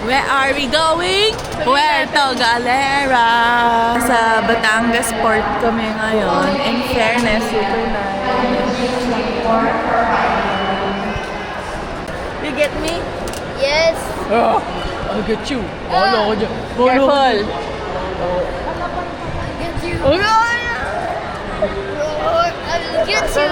Where are we going? Puerto Galera! Sa Batangas Port kami ngayon. In fairness, super nice. You get me? Yes. Oh, I'll get you. Wala ko dyan. Careful! Get you. Oh, no! I'll get you.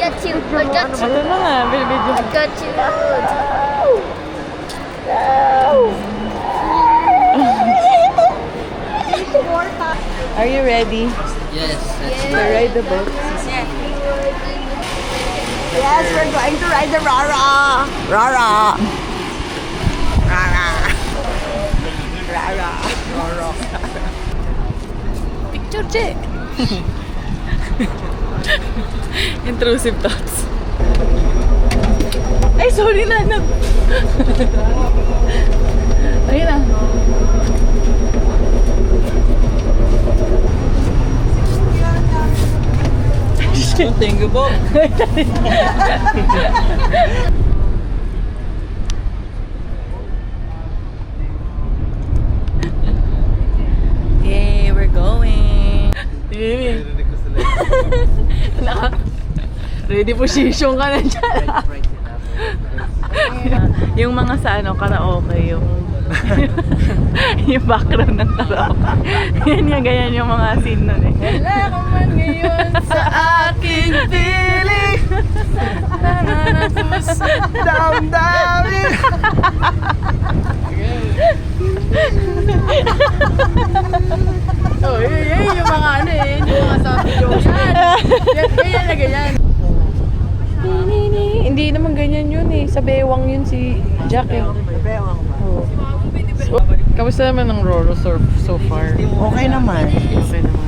Get you. I got you. Ito na nga, binibidyo. I got you. Are you ready Yes. to ride the boat? Yes, we're going to ride the Rara. Rara. Rara. Rara. Rara. Picture check! Intrusive thoughts. Ay, sorry na. Ayun na. Thank you po. Yay, we're going. Ready position ka na dyan. Yung mga sa ano, karaoke, yung background ng karaoke. Yan yung ganyan yung mga scene nun eh. Wala ka man ngayon sa aking feeling. Damdamin! Oh, yun yung mga ano eh, yung mga sabi ko. Ganyan na ganyan. Hindi naman ganyan yun eh. Sa bewang yun si Jack eh. Bewang ba? Oh. So, kamusta naman ang Roro so far? Okay naman. Okay naman.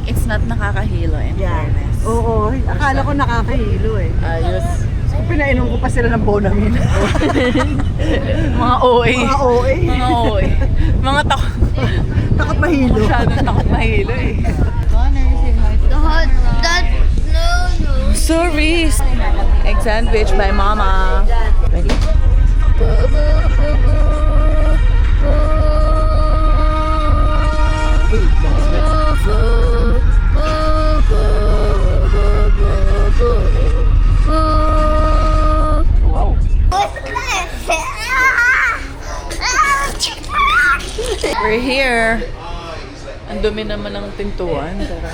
It's not nakakahilo in Yeah. fairness. Oo. Akala ko nakakahilo eh. Ayos. So, pinainom ko pa sila ng Bonamine. Mga OA. Mga OA. Mga OA. Mga Takot mahilo. masyadong takot mahilo eh. That no. Sorry. Egg sandwich by Mama. Ready? We're here. Ang dumi naman ng pintuan. Pero...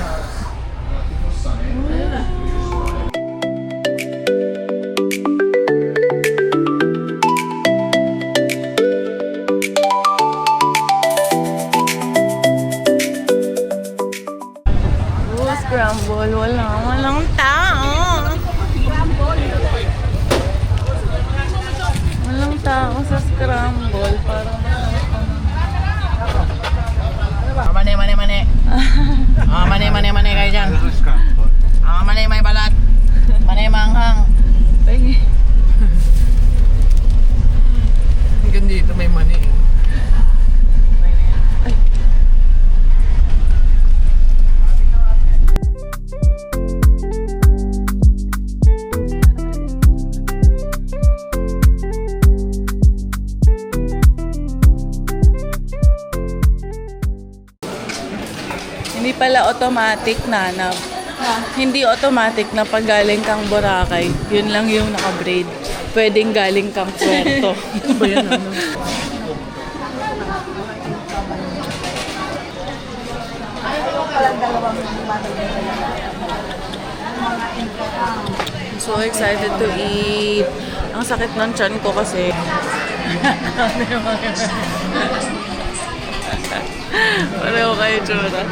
Scramble, walang tao. Walang tao sa scramble. Parang Mani kayo dyan. Mani may balat. Mani manghang. Ay, Hanggang dito may mani. hindi pala automatic na hindi automatic na pag galing kang Boracay, yun lang yung naka-braid. Pwedeng galing kang Puerto. Ba yan ano? So excited to eat. Ang sakit ng tiyan ko kasi. Pareho kayo, tsura.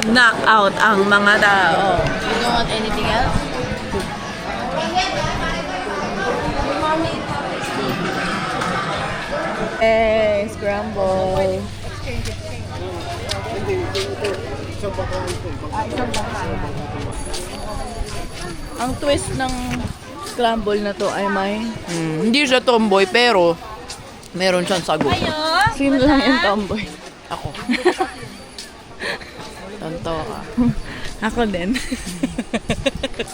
Knock out ang mga tao. You don't want anything else? Hey, scramble. Ang twist ng scramble na to ay may... Hindi siya tomboy pero meron siyang sagot. Sino lang yung tomboy? Ako. Tonto ka. Ako din.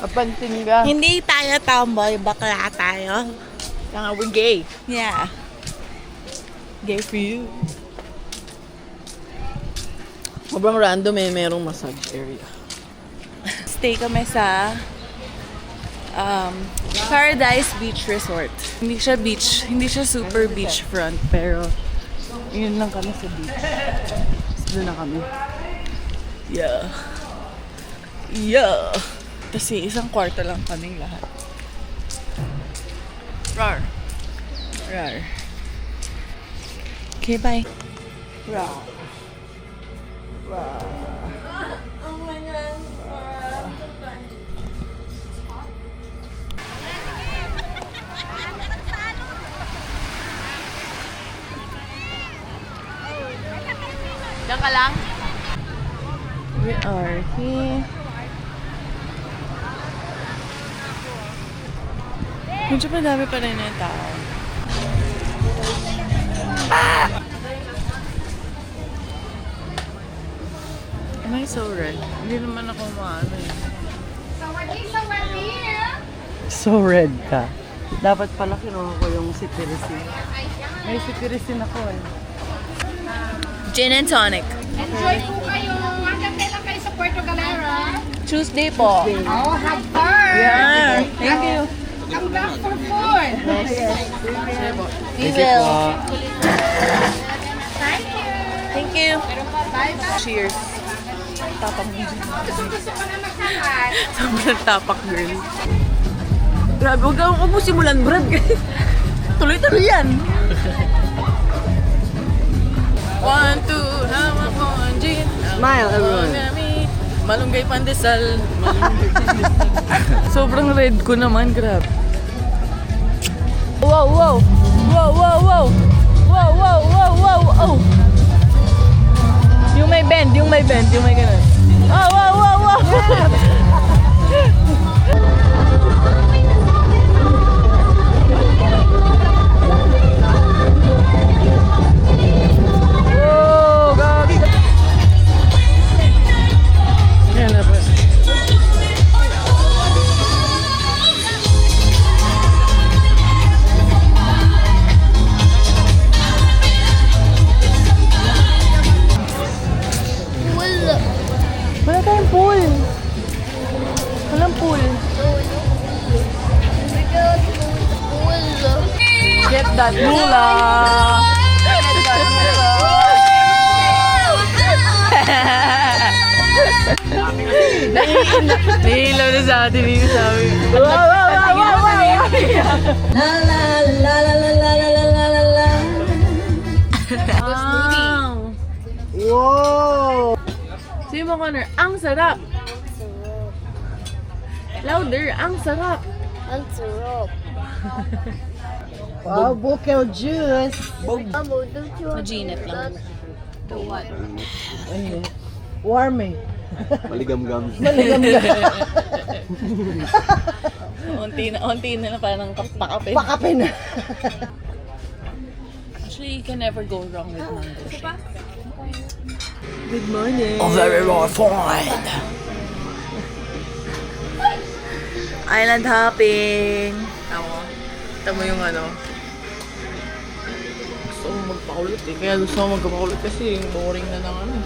Kapansin ka. Hindi tayo tomboy, bakla tayo. Kaya nga, we're gay. Yeah. Gay for you. Sobrang random merong massage area. Stay kami sa Paradise Beach Resort. Hindi siya beach, hindi siya super beachfront, pero yun lang kami sa beach. Doon na kami. Yeah. Yeah. Kasi isang kwarto lang kaming lahat. Rar. Rar. Okay, bye. Rar. Rar. Oh my God. Diyan ka lang? We are here. Medyo madami pa rin yung tao. Am I so red? Hindi naman ako maano eh. So red ka. Dapat pala kinuha ko yung cetirizine. May cetirizine ako eh. Gin and tonic. Enjoy po kayo. Hanggang kailan kayo sa Puerto Galera? Tuesday po. Oh, have fun! Yeah. Thank you. Come back for food! We will. Thank you! Thank you. Bye-bye! Cheers. Tapak mo. Gusto ko na magkakat. Sobrang tapak, girl. Grabe, huwag mo simulan, Brad. Tuloy-tuloy yan. 1, 2, hawak mo ang gin. Smile, everyone. Malunggay pandesal. Sobrang red ko naman, grab. Wow, wow. Wow, wow, wow. Wow, wow, wow, wow, oh. Yung may bend, yung may ganun. Oh, wow, wow, wow. Oh, gagi. Yan na po. Wala. Wala tayong pool. Walang pool. Wala. Get that mula. Nahihilaw na sa atin yung sabi. Wow, wow, wow, wow, wow. Wow. Wow! Sige mo, Connor. Ang sarap. Louder. Ang sarap. Ang sarap. Wow, bukel juice. Amo, don't you want Maginit lang. the what? Ayun. Warm eh. Maligam-gam. Unti na parang pakapin. Pakapin na. Actually, you can never go wrong with mango shake. Good morning. Very refined. Island hopping. Tama yung ano. Gusto ko magpakulit eh. Kaya gusto ko magpakulit kasi boring na lang ano.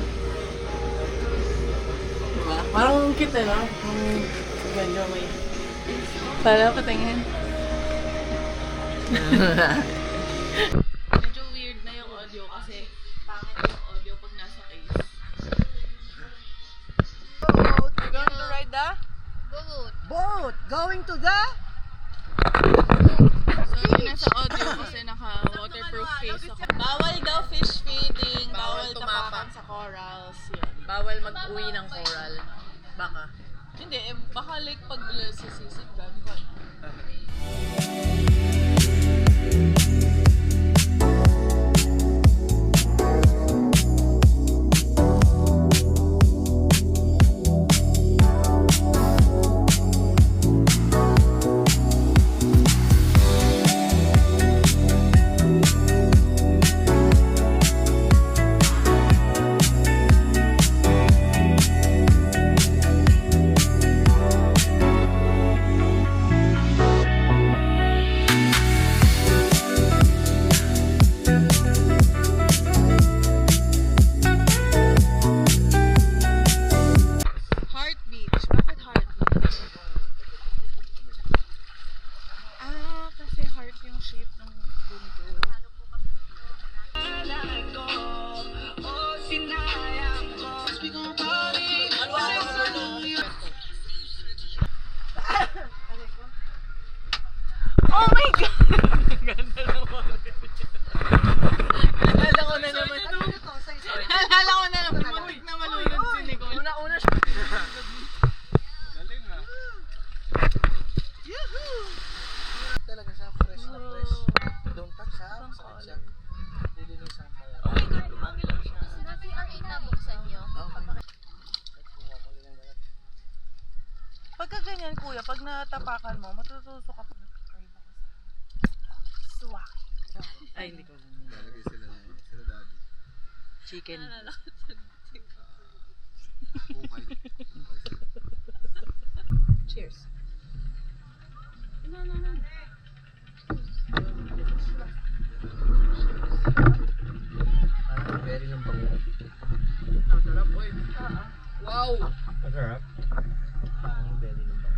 Diba? Parang cute eh, no? Medyo may... Para patingin. Medyo weird na yung audio kasi pangit yung audio pag nasa case. Going to ride the Boat. boat. Going to the So, yun nasa audio kasi naka-waterproof case ako. Bawal daw fish feeding, bawal tapakan sa corals. Yun. Bawal mag-uwi ng coral. Baka. Hindi, baka like pag sisisig ka. Pagka ganyan, kuya, pag natapakan mo, matutusok ka pa. Swak. Ay, hindi ko. Lalagay sila daddy. Chicken. Cheers. Parang very ng bango. Masarap, boy. Wow! Masarap. Parang very ng bango.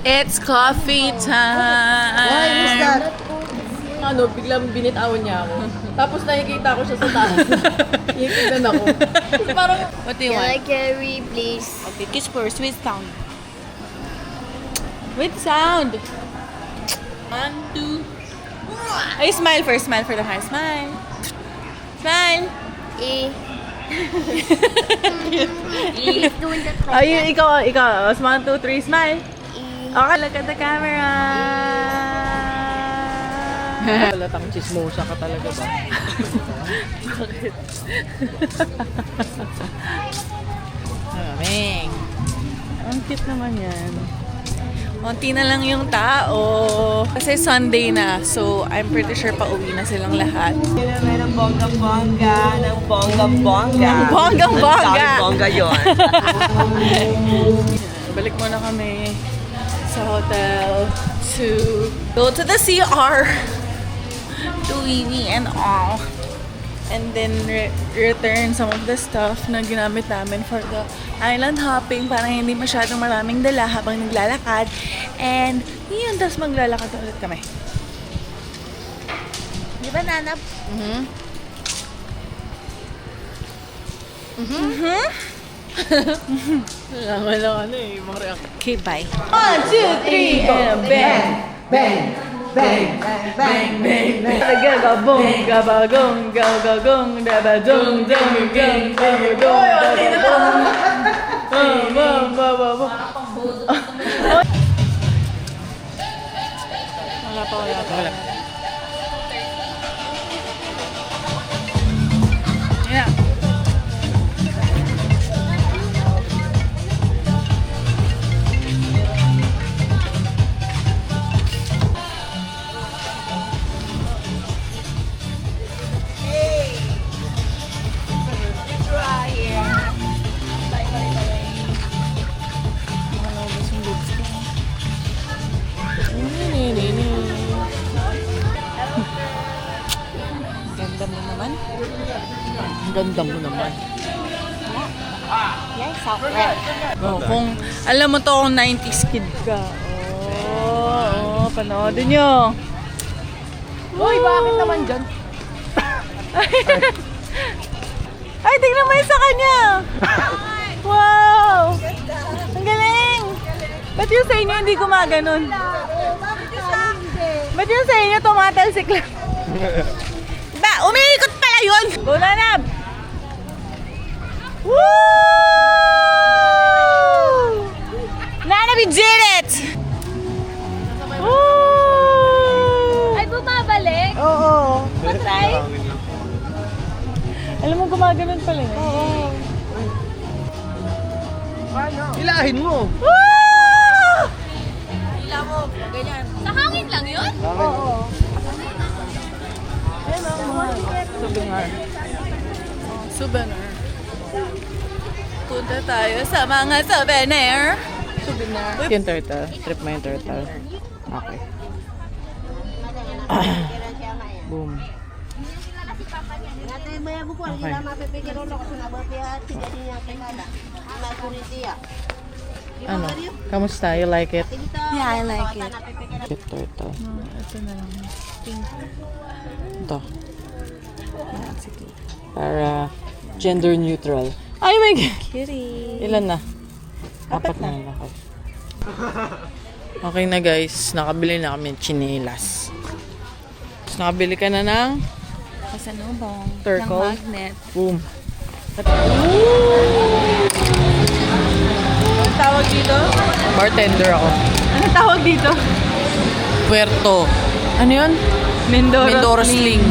It's coffee time! Ano, biglang binitawan niya ako. Tapos nakikita ko siya sa taas. Ikikigan ako. Parang, What do you Can I want? carry, please? Okay, kiss first with sound. With sound! 1, 2. Ay, smile first. Smile for the heart. Smile. Smile. E. He's doing that like Ay, ikaw. 1, 2, 3. Smile. E. Okay, look at the camera. halatang chismosa ka talaga ba? Bakit? Aming. Ang cute naman yan. Konti na lang yung tao. Kasi Sunday na, so I'm pretty sure pauwi na silang lahat. Ng bongga-bongga, ng bongga-bongga. Bonggang-bongga! Bongga yun. Balik muna kami sa hotel to go to the CR to Weenie and all. And then return some of the stuff na ginamit namin for the island hopping para hindi masyadong maraming dala habang naglalakad. And yun, tapos maglalakad ulit kami. Di ba, Nanap? Kailangan lang ano eh, mga react. Okay, bye. 1, 2, 3, and bang! Bang! Bang! Bang! Bang! Bang! Gagabong, gabagong, gagagong, dabadong, dong, gang, gabagong, gabagong. Wala pa. Yeah. Ganda mo naman. Ang ganda mo naman. Oh, kung alam mo to kung 90s kid ka. Oh, panoodin nyo. Uy, bakit naman dyan? Ay, tignan mo yung sa kanya! Wow! Ang galing! Ba't yung sa inyo hindi gumaganon? Ba't yung sa inyo tumatalsik lang? Ba, umiikot pala yun! Go na, Nab! Woo! Nana, we did it! Woo! Ay, bumabalik? Oo. Patry? Alam mo, gumaganon pala yun. Oo. Hilahin mo! Woo! Sa hangin lang yun? Souvenir. Punta tayo sa mga souvenir. Yung turtle. Trip mo yung turtle. Okay. Boom. Ano? Kamusta? You like it? Yeah, I like it. Cute turtle. Ito na lang. Ito. Para gender neutral. Ay, my God! Cutie. Ilan na? Apat na lang ako. Okay na guys, nakabili na kami ng chinelas. Tapos nakabili ka na ng Pasanubong. Turtle. Ng magnet. boom. Ano tawag dito? Bartender ako. Ano tawag dito? Puerto. Ano yun? Mindoro Sling.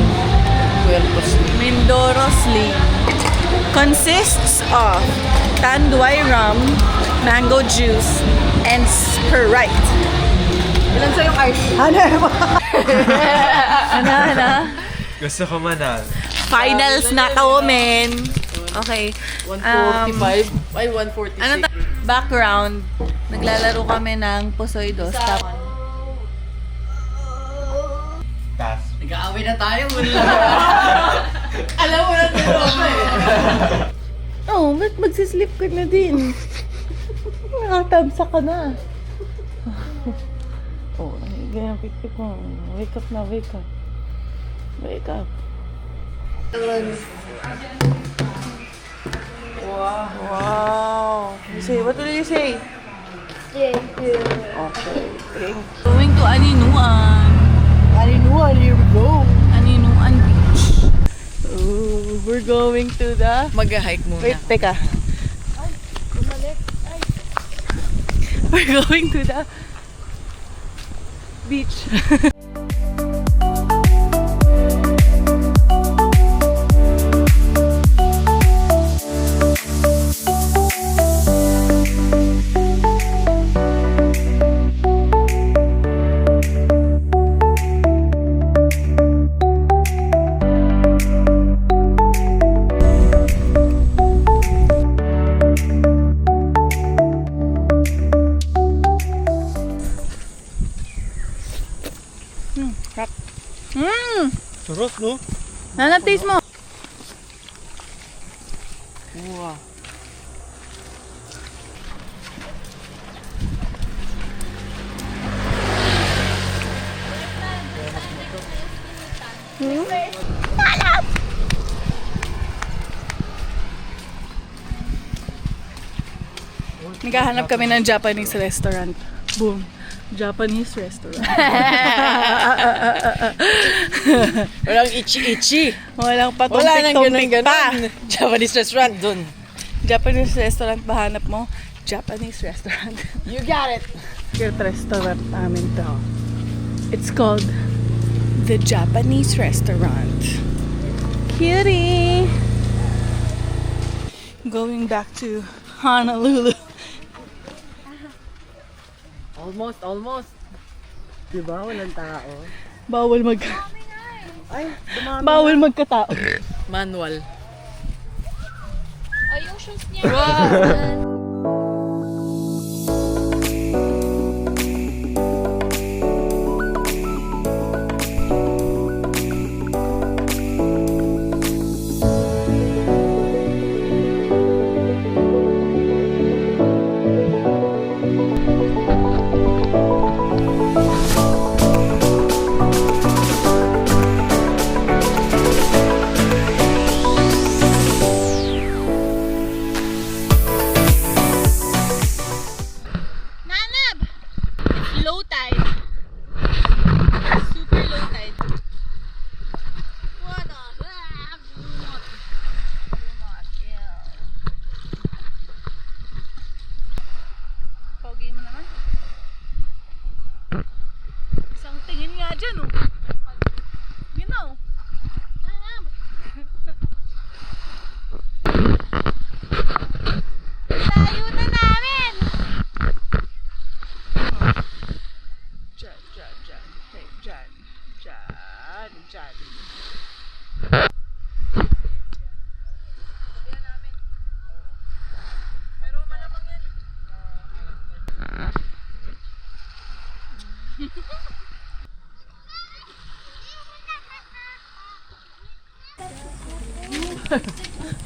Puerto Sling. Mindoro Sling. Consists of Tanduay rum, mango juice, and Sprite. Ilan sa'yo yung ice? Ano? Gusto ko manal. Finals na to, men. Okay. 145? Ay, 146. Ano background, naglalaro kami ng Pusoy Dos. Tas. Alam mo na ito Oh, ba't magsisleep ka na din? Nakatabsa ka na. Oh, ganyan pipip mo. Wake up na, wake up. Wake up. Wow. You say, what will you say? Thank you. Okay. Going to Aninuan. Aninuan, here we go. Aninuan Beach. Oh, we're going to the... Mag-hike muna. Wait, teka. We're going to the beach. Sarap, no? Nana, taste mo. Wow. Naghahanap kami ng Japanese restaurant. Boom. Japanese restaurant. Walang ichi-ichi. Walang Wala nang patumpik-tumpik pa. ganun-ganun. Japanese restaurant dun. Japanese restaurant ba hanap mo? Japanese restaurant. You got it. Cute restaurant namin to. It's called the Japanese Restaurant. Cutie! Going back to Honolulu. Almost. Diba? Walang tao. Bawal Ay, dumami. Bawal magkatao. Manual. Oh, yung shoes niya.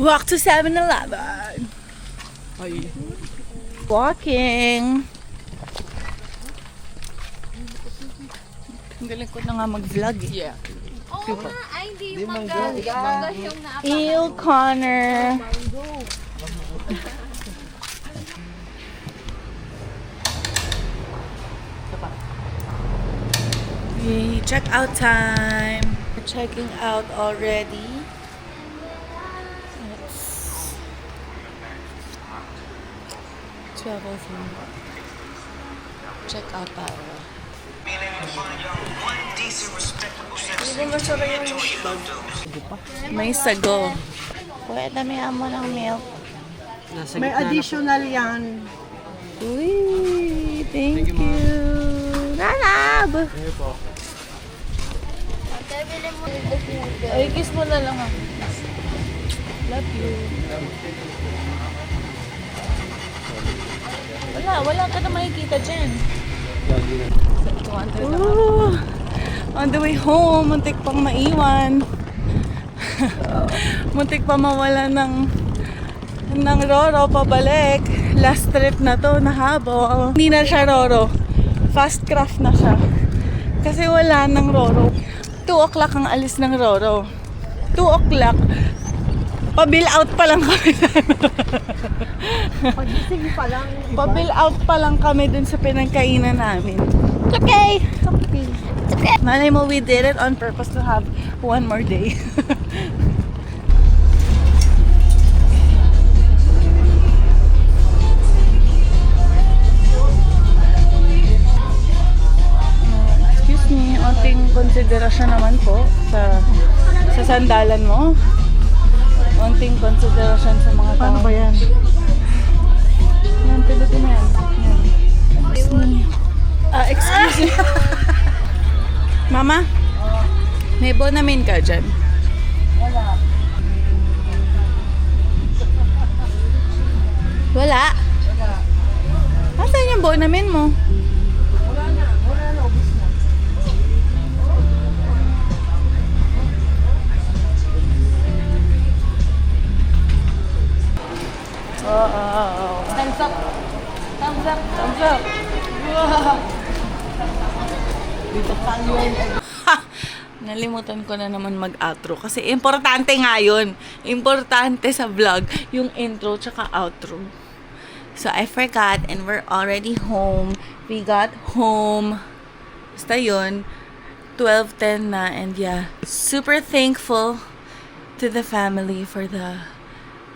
Walk to 7-Eleven. Ay. Walking. Ang galing ko na nga mag-vlog eh. Yeah. Oo nga, ay hindi yung mangga. Mangga yung naapa. Il Connor. Yay, check out time. We're checking out already. It's 12:03. Check out tayo. May sago. Kuya, damihan mo ng milk. May additional yan. Uy, thank you. Nanab! Bili mo. Ay, kiss mo na lang ako. Love you. Wala ka na makikita dyan. Ooh, on the way home, muntik pang maiwan. Muntik pa mawala ng Roro pabalik. Last trip na to, nahabol. Hindi na siya Roro. Fast craft na siya. Kasi wala ng Roro. 2 o'clock ang alis ng Roro. 2 o'clock. Pa-bill out pa lang kami. Pagising pa lang. Pa-bill out pa lang kami dun sa pinagkainan namin. It's okay. It's okay. It's okay. Malay mo, we did it on purpose to have one more day. Excuse me, onting konsiderasyon naman po sa sandalan mo. Onting konsiderasyon sa mga tao. Paano ba yan? Yan, pilutin mo yan. Excuse me. Mama? May bonamin ka dyan? Wala. Asan yung bonamin mo? Thumbs up. Thumbs up. Thumbs up. Wow. Nalimutan ko na naman mag-outro kasi importante nga yun. Importante sa vlog yung intro tsaka outro. So I forgot and we're already home. We got home. Basta yun. 12:10 na and yeah. Super thankful to the family for the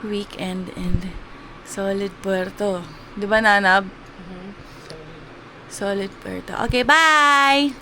weekend and Solid Puerto. Di ba, Nanab? Solid Puerto. Okay, bye!